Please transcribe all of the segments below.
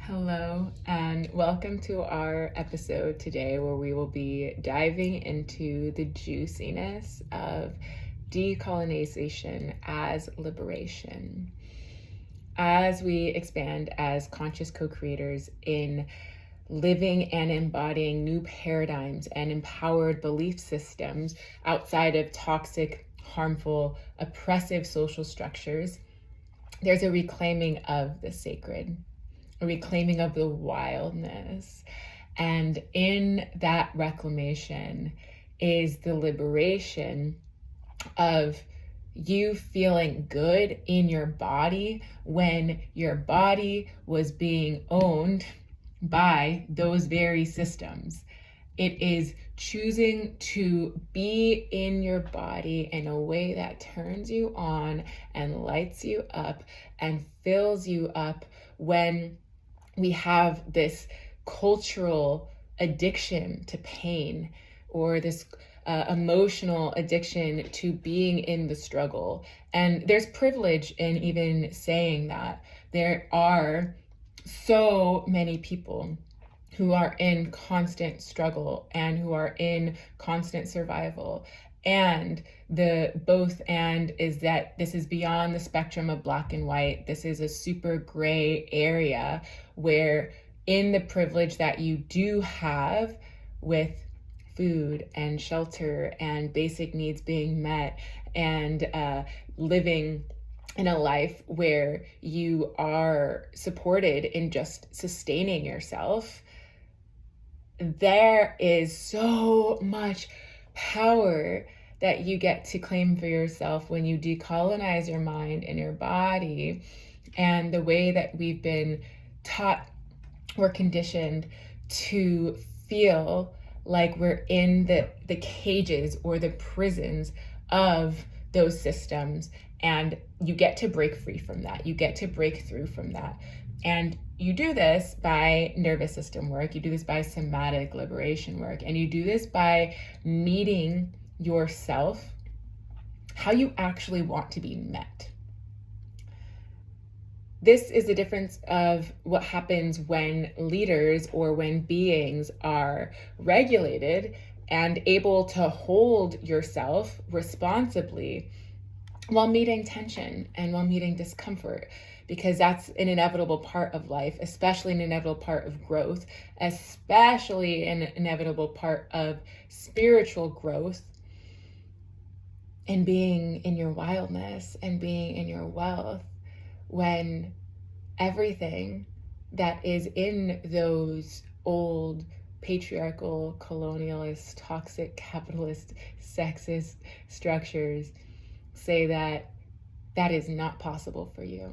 Hello, and welcome to our episode today where we will be diving into the juiciness of decolonization as liberation. As we expand as conscious co-creators in living and embodying new paradigms and empowered belief systems outside of toxic, harmful, oppressive social structures, there's a reclaiming of the sacred, a reclaiming of the wildness. And in that reclamation is the liberation of you feeling good in your body when your body was being owned by those very systems. It is choosing to be in your body in a way that turns you on and lights you up and fills you up when we have this cultural addiction to pain or this emotional addiction to being in the struggle. And there's privilege in even saying that. There are so many people who are in constant struggle and who are in constant survival. And the both and is that this is beyond the spectrum of black and white. This is a super gray area where in the privilege that you do have with food and shelter and basic needs being met and living in a life where you are supported in just sustaining yourself, there is so much power that you get to claim for yourself when you decolonize your mind and your body. And the way that we've been taught or conditioned to feel like we're in the cages or the prisons of those systems, and you get to break free from that. You get to break through from that. And you do this by nervous system work, you do this by somatic liberation work, and you do this by meeting yourself how you actually want to be met. This is the difference of what happens when leaders or when beings are regulated and able to hold yourself responsibly while meeting tension and while meeting discomfort, because that's an inevitable part of life, especially an inevitable part of growth, especially an inevitable part of spiritual growth, and being in your wildness and being in your wealth when everything that is in those old patriarchal, colonialist, toxic, capitalist, sexist structures say that that is not possible for you.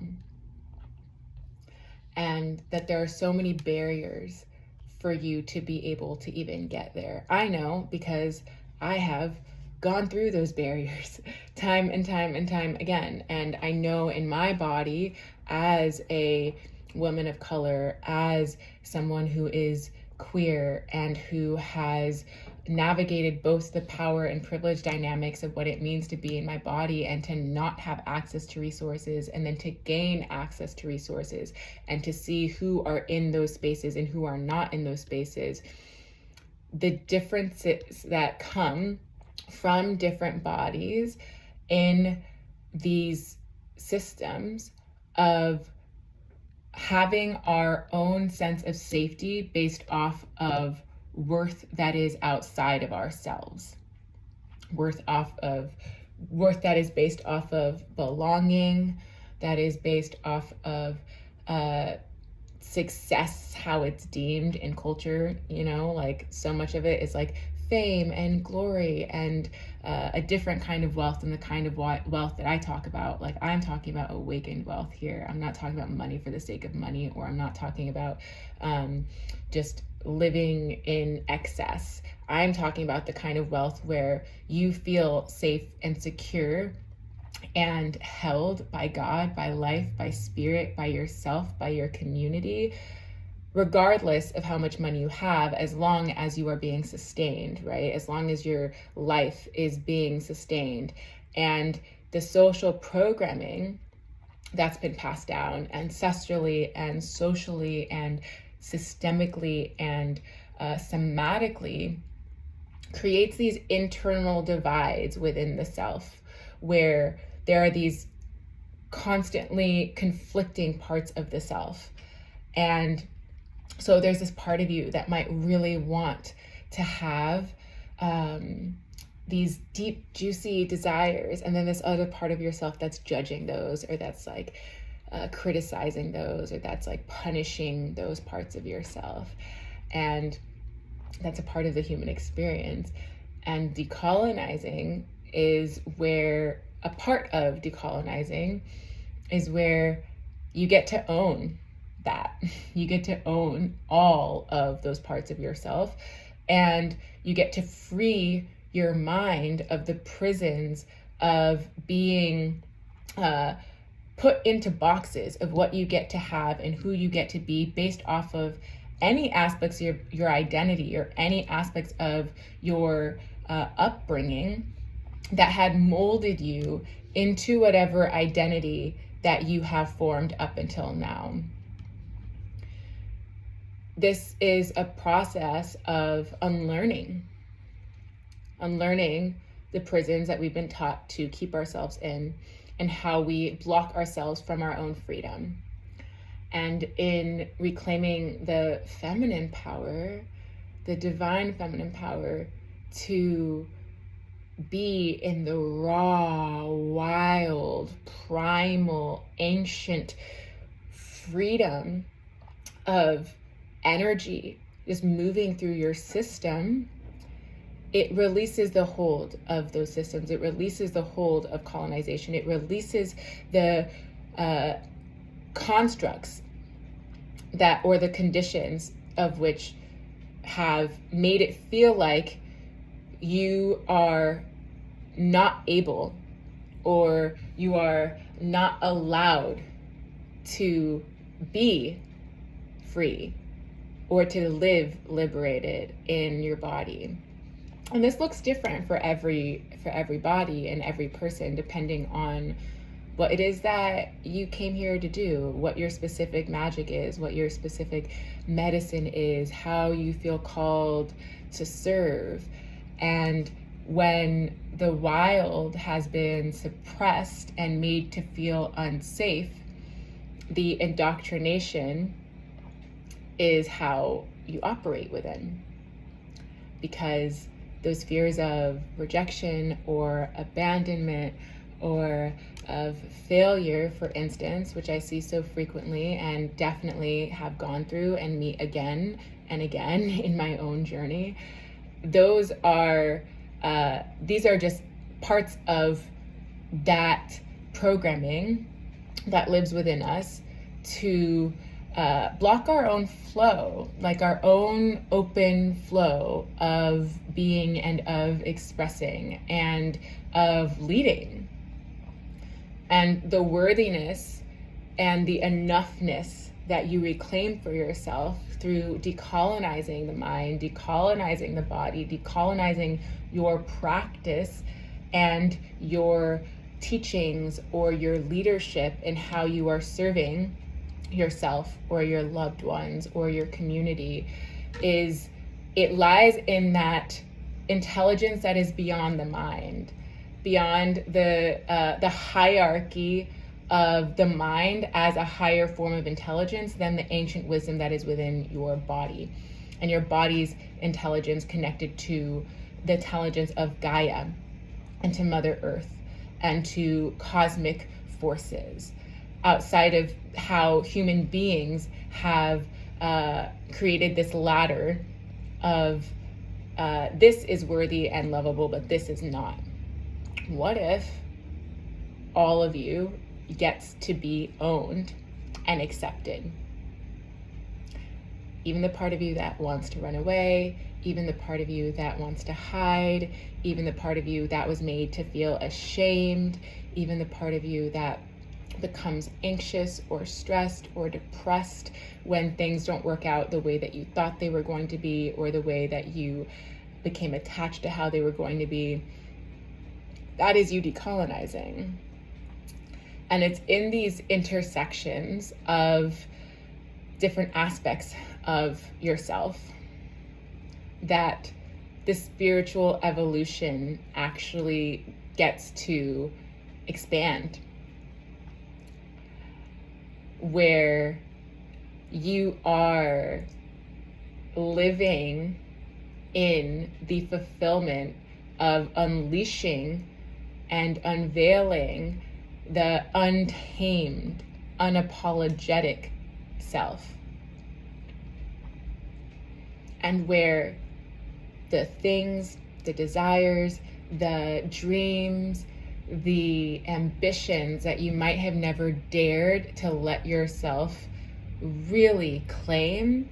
And that there are so many barriers for you to be able to even get there. I know because I have gone through those barriers time and time and time again. And I know in my body as a woman of color, as someone who is queer and who has navigated both the power and privilege dynamics of what it means to be in my body and to not have access to resources, and then to gain access to resources and to see who are in those spaces and who are not in those spaces. The differences that come from different bodies in these systems of having our own sense of safety based off of worth that is outside of ourselves, worth that is based off of belonging, that is based off of success, how it's deemed in culture. Like so much of it is like fame and glory and a different kind of wealth than the kind of wealth that I talk about. Like I'm talking about awakened wealth here. I'm not talking about money for the sake of money, or I'm not talking about just living in excess. I'm talking about the kind of wealth where you feel safe and secure and held by God, by life, by spirit, by yourself, by your community, regardless of how much money you have, as long as you are being sustained, right? As long as your life is being sustained. And the social programming that's been passed down ancestrally and socially and systemically and somatically, creates these internal divides within the self, where there are these constantly conflicting parts of the self. And so there's this part of you that might really want to have these deep, juicy desires, and then this other part of yourself that's judging those, or that's like criticizing those, or that's like punishing those parts of yourself. And that's a part of the human experience. And decolonizing is where, a part of decolonizing is where you get to own that. You get to own all of those parts of yourself, and you get to free your mind of the prisons of being put into boxes of what you get to have and who you get to be based off of any aspects of your identity, or any aspects of your upbringing that had molded you into whatever identity that you have formed up until now. This is a process of unlearning the prisons that we've been taught to keep ourselves in, and how we block ourselves from our own freedom. And in reclaiming the feminine power, the divine feminine power, to be in the raw, wild, primal, ancient freedom of energy just moving through your system, it releases the hold of those systems. It releases the hold of colonization. It releases the constructs that, or the conditions of which have made it feel like you are not able, or you are not allowed to be free or to live liberated in your body. And this looks different for everybody and every person, depending on what it is that you came here to do, what your specific magic is, what your specific medicine is, how you feel called to serve. And when the wild has been suppressed and made to feel unsafe, the indoctrination is how you operate within. Because those fears of rejection or abandonment or of failure, for instance, which I see so frequently and definitely have gone through and meet again and again in my own journey, these are just parts of that programming that lives within us to block our own flow, like our own open flow of being and of expressing and of leading. And the worthiness and the enoughness that you reclaim for yourself through decolonizing the mind, decolonizing the body, decolonizing your practice and your teachings or your leadership in how you are serving yourself or your loved ones or your community, it lies in that intelligence that is beyond the mind, beyond the hierarchy of the mind as a higher form of intelligence than the ancient wisdom that is within your body, and your body's intelligence connected to the intelligence of Gaia and to Mother Earth and to cosmic forces, outside of how human beings have created this ladder of this is worthy and lovable, but this is not. What if all of you gets to be owned and accepted? Even the part of you that wants to run away, even the part of you that wants to hide, even the part of you that was made to feel ashamed, even the part of you that becomes anxious or stressed or depressed when things don't work out the way that you thought they were going to be, or the way that you became attached to how they were going to be. That is you decolonizing. And it's in these intersections of different aspects of yourself that the spiritual evolution actually gets to expand, where you are living in the fulfillment of unleashing and unveiling the untamed, unapologetic self. And where the things, the desires, the dreams, the ambitions that you might have never dared to let yourself really claim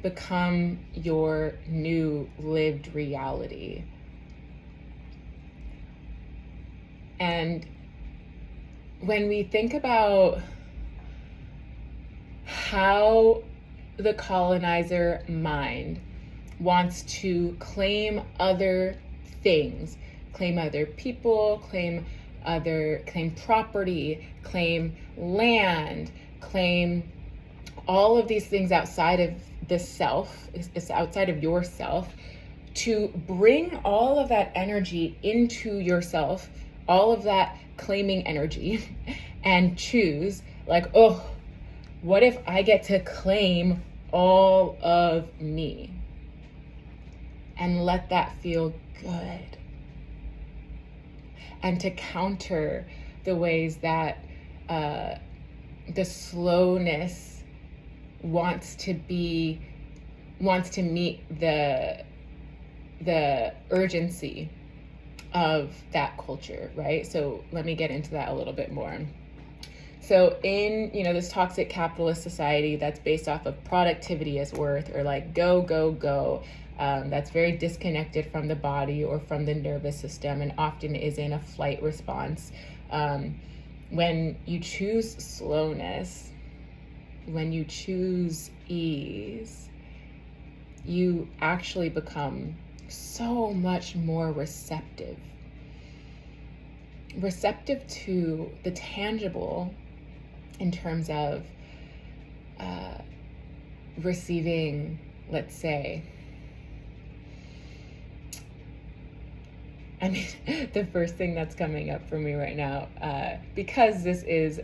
become your new lived reality. And when we think about how the colonizer mind wants to claim other things, claim other people, claim property, claim land, claim all of these things outside of the self, is outside of yourself, to bring all of that energy into yourself, all of that claiming energy, and choose, like, oh, what if I get to claim all of me? And let that feel good. And to counter the ways that the slowness wants to meet the urgency of that culture, right? So let me get into that a little bit more. So in, this toxic capitalist society that's based off of productivity as worth, or like go, go, go, that's very disconnected from the body or from the nervous system, and often is in a flight response. When you choose slowness, when you choose ease, you actually become so much more receptive to the tangible, in terms of receiving, let's say, the first thing that's coming up for me right now, because this is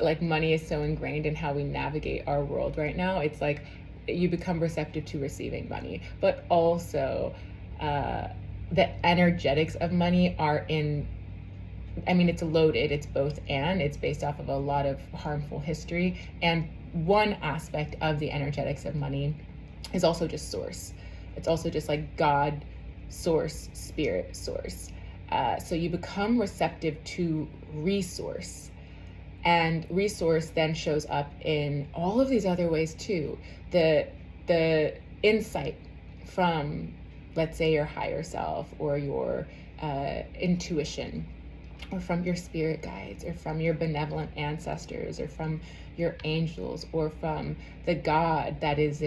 like, money is so ingrained in how we navigate our world right now, it's like you become receptive to receiving money, but also the energetics of money are it's loaded, it's both, and it's based off of a lot of harmful history. And one aspect of the energetics of money is also just source. It's also just like God, source, spirit, source. So you become receptive to resource. And resource then shows up in all of these other ways too. The insight from, let's say, your higher self, or your intuition, or from your spirit guides, or from your benevolent ancestors, or from your angels, or from the God that is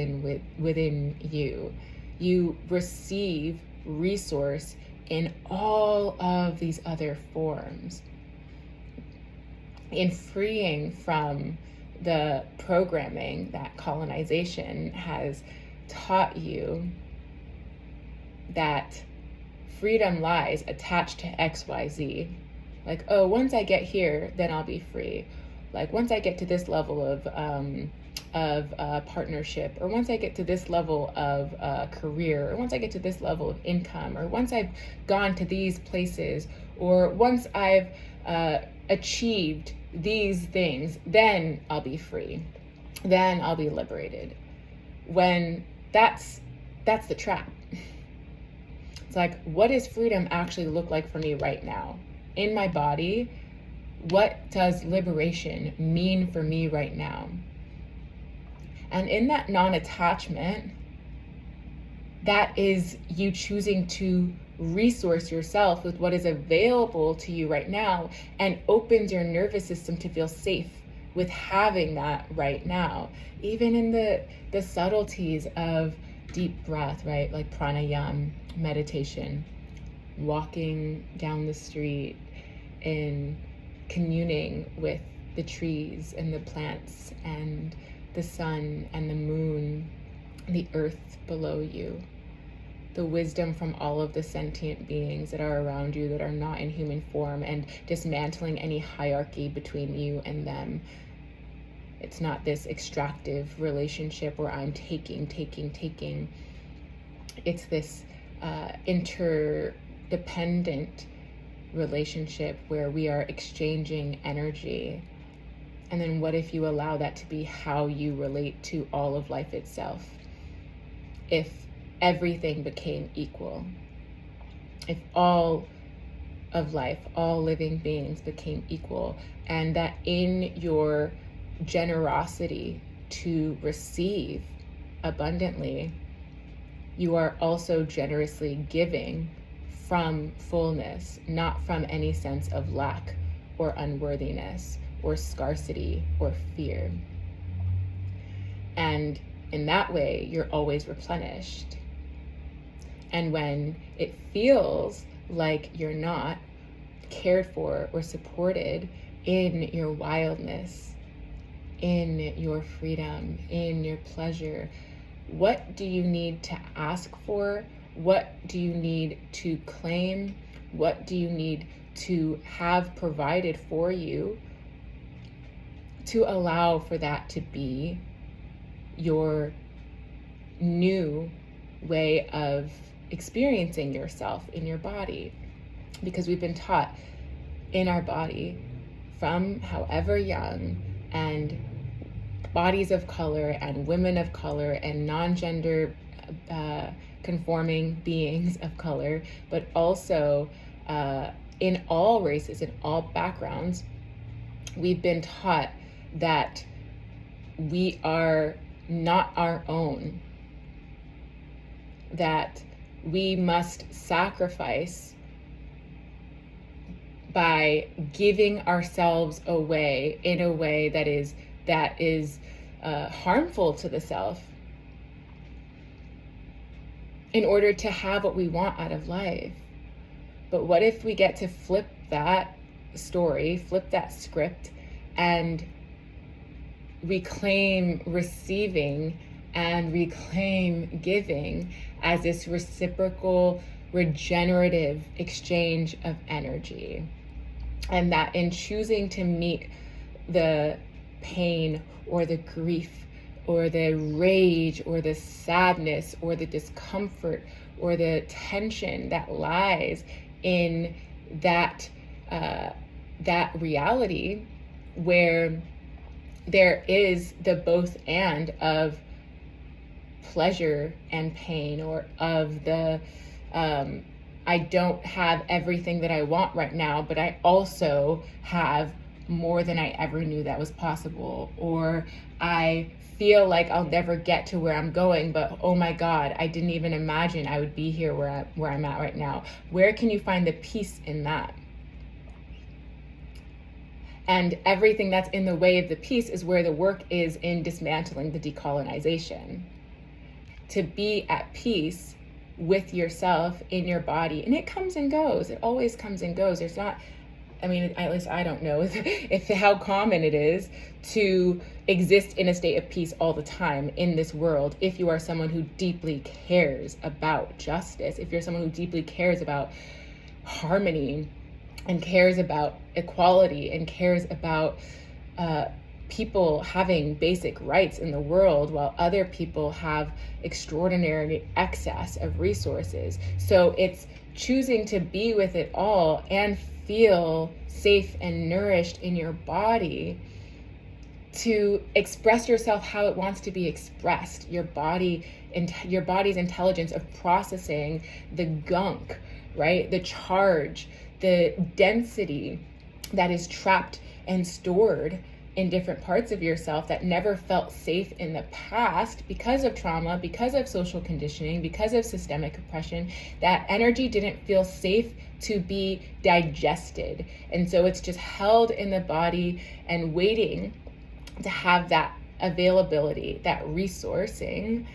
within you. You receive resource in all of these other forms. In freeing from the programming that colonization has taught you, that freedom lies attached to XYZ. Like, oh, once I get here, then I'll be free. Like, once I get to this level of partnership, or once I get to this level of career, or once I get to this level of income, or once I've gone to these places, or once I've achieved these things, then I'll be free. Then I'll be liberated. When that's the trap. It's like, what does freedom actually look like for me right now? In my body, what does liberation mean for me right now? And in that non-attachment, that is you choosing to resource yourself with what is available to you right now, and opens your nervous system to feel safe with having that right now. Even in the subtleties of deep breath, right? Like pranayama, meditation, walking down the street in communing with the trees and the plants and the sun and the moon, the earth below you, the wisdom from all of the sentient beings that are around you that are not in human form, and dismantling any hierarchy between you and them. It's not this extractive relationship where I'm taking. It's this interdependent relationship where we are exchanging energy. And then what if you allow that to be how you relate to all of life itself? If everything became equal, if all of life, all living beings became equal, and that in your generosity to receive abundantly, you are also generously giving from fullness, not from any sense of lack or unworthiness or scarcity or fear. And in that way, you're always replenished. And when it feels like you're not cared for or supported in your wildness, in your freedom, in your pleasure, what do you need to ask for? What do you need to claim? What do you need to have provided for you to allow for that to be your new way of experiencing yourself in your body? Because we've been taught in our body from however young, and bodies of color and women of color and non-gender conforming beings of color, but also in all races, in all backgrounds, we've been taught that we are not our own, that we must sacrifice by giving ourselves away in a way that is harmful to the self, in order to have what we want out of life. But what if we get to flip that story, flip that script, and reclaim receiving and reclaim giving as this reciprocal, regenerative exchange of energy? And that in choosing to meet the pain or the grief or the rage or the sadness or the discomfort or the tension that lies in that reality, where there is the both and of pleasure and pain, or of the I don't have everything that I want right now, but I also have more than I ever knew that was possible. Or I feel like I'll never get to where I'm going, but oh my God, I didn't even imagine I would be here where I'm at right now. Where can you find the peace in that? And everything that's in the way of the peace is where the work is in dismantling the decolonization. To be at peace with yourself in your body. And it comes and goes. It always comes and goes. There's not, I mean, at least I don't know if how common it is to exist in a state of peace all the time in this world. If you are someone who deeply cares about justice, if you're someone who deeply cares about harmony and cares about equality and cares about people having basic rights in the world while other people have extraordinary excess of resources. So it's choosing to be with it all and feel safe and nourished in your body to express yourself how it wants to be expressed. Your body's intelligence of processing the gunk, right? The charge, the density that is trapped and stored in different parts of yourself that never felt safe in the past because of trauma, because of social conditioning, because of systemic oppression. That energy didn't feel safe to be digested. And so it's just held in the body and waiting to have that availability, that resourcing,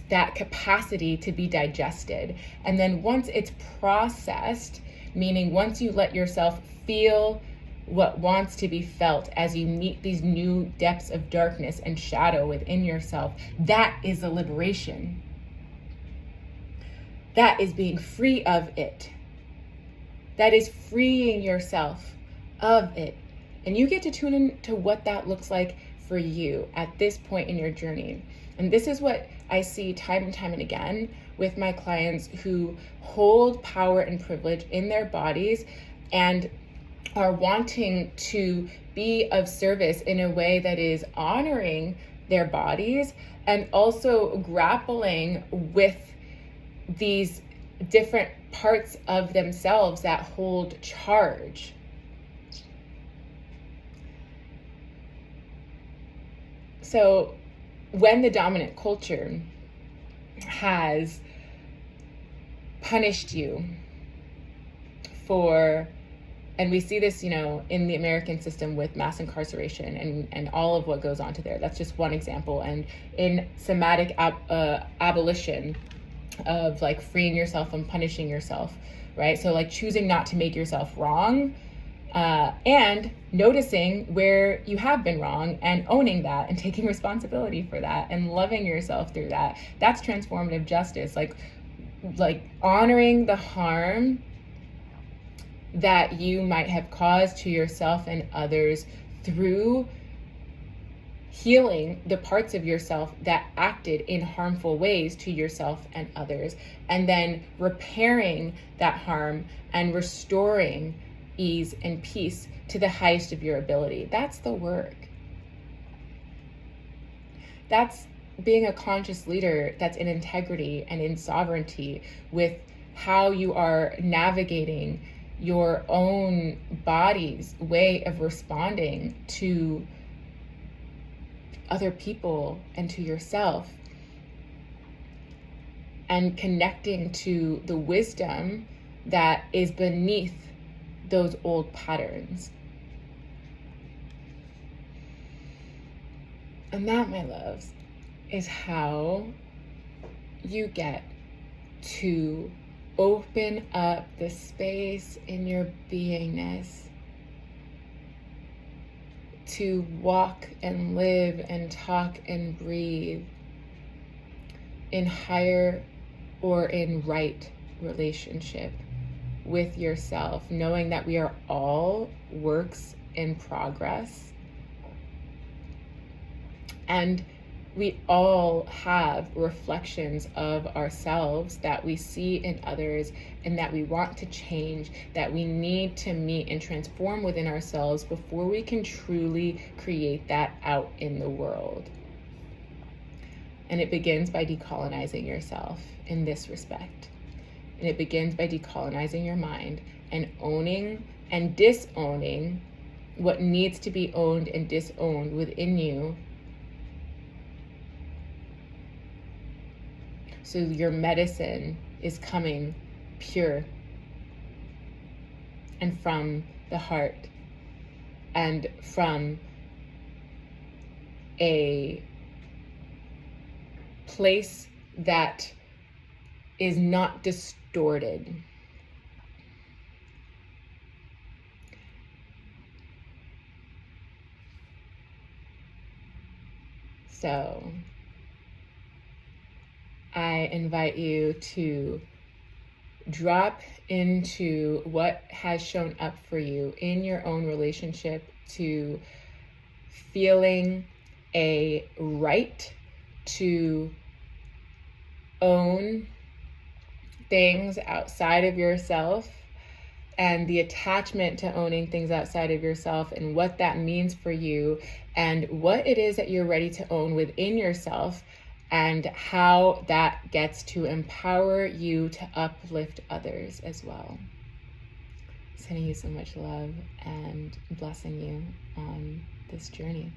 that capacity to be digested. And then once it's processed, meaning once you let yourself feel what wants to be felt as you meet these new depths of darkness and shadow within yourself. That is a liberation. That is being free of it. That is freeing yourself of it. And you get to tune into what that looks like for you at this point in your journey. And this is what I see time and time and again with my clients who hold power and privilege in their bodies and are wanting to be of service in a way that is honoring their bodies and also grappling with these different parts of themselves that hold charge. So when the dominant culture has punished you for, and we see this, in the American system with mass incarceration and all of what goes on to there. That's just one example. And in somatic abolition of like freeing yourself from punishing yourself, right? So like choosing not to make yourself wrong, and noticing where you have been wrong and owning that and taking responsibility for that and loving yourself through that. That's transformative justice, like honoring the harm that you might have caused to yourself and others through healing the parts of yourself that acted in harmful ways to yourself and others, and then repairing that harm and restoring ease and peace to the highest of your ability. That's the work. That's being a conscious leader that's in integrity and in sovereignty with how you are navigating your own body's way of responding to other people and to yourself, and connecting to the wisdom that is beneath those old patterns. And that, my loves, is how you get to open up the space in your beingness to walk and live and talk and breathe in higher or in right relationship with yourself, knowing that we are all works in progress. And we all have reflections of ourselves that we see in others and that we want to change, that we need to meet and transform within ourselves before we can truly create that out in the world. And it begins by decolonizing yourself in this respect. And it begins by decolonizing your mind and owning and disowning what needs to be owned and disowned within you, so your medicine is coming pure and from the heart and from a place that is not distorted. So I invite you to drop into what has shown up for you in your own relationship to feeling a right to own things outside of yourself, and the attachment to owning things outside of yourself and what that means for you and what it is that you're ready to own within yourself, and how that gets to empower you to uplift others as well. Sending you so much love and blessing you on this journey.